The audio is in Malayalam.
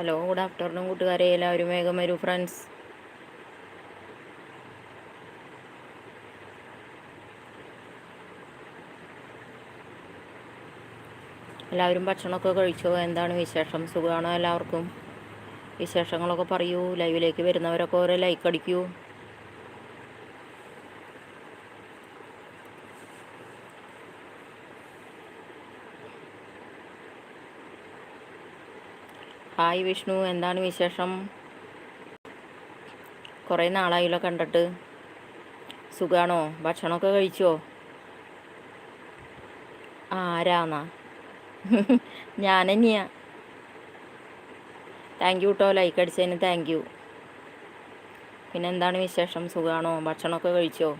ഹലോ, ഗുഡ് ആഫ്റ്റർനൂൺ കൂട്ടുകാരെ. എല്ലാവരും വേഗം വരൂ ഫ്രണ്ട്സ്. എല്ലാവരും ഭക്ഷണമൊക്കെ കഴിച്ചോ? എന്താണ് വിശേഷം? സുഖമാണോ എല്ലാവർക്കും? വിശേഷങ്ങളൊക്കെ പറയൂ. ലൈവിലേക്ക് വരുന്നവരൊക്കെ ഓരോ ലൈക്ക് അടിക്കൂ. ഹായ് വിഷ്ണു, എന്താണ് വിശേഷം? കുറേ നാളായല്ലോ കണ്ടിട്ട്. സുഖമാണോ? ഭക്ഷണമൊക്കെ കഴിച്ചോ? ആരാന്നാ? ഞാൻ തന്നെയാ. താങ്ക് യു കേട്ടോ, ലൈക്ക് അടിച്ചതിന് താങ്ക് യു. പിന്നെ എന്താണ് വിശേഷം? സുഖമാണോ? ഭക്ഷണമൊക്കെ കഴിച്ചോ?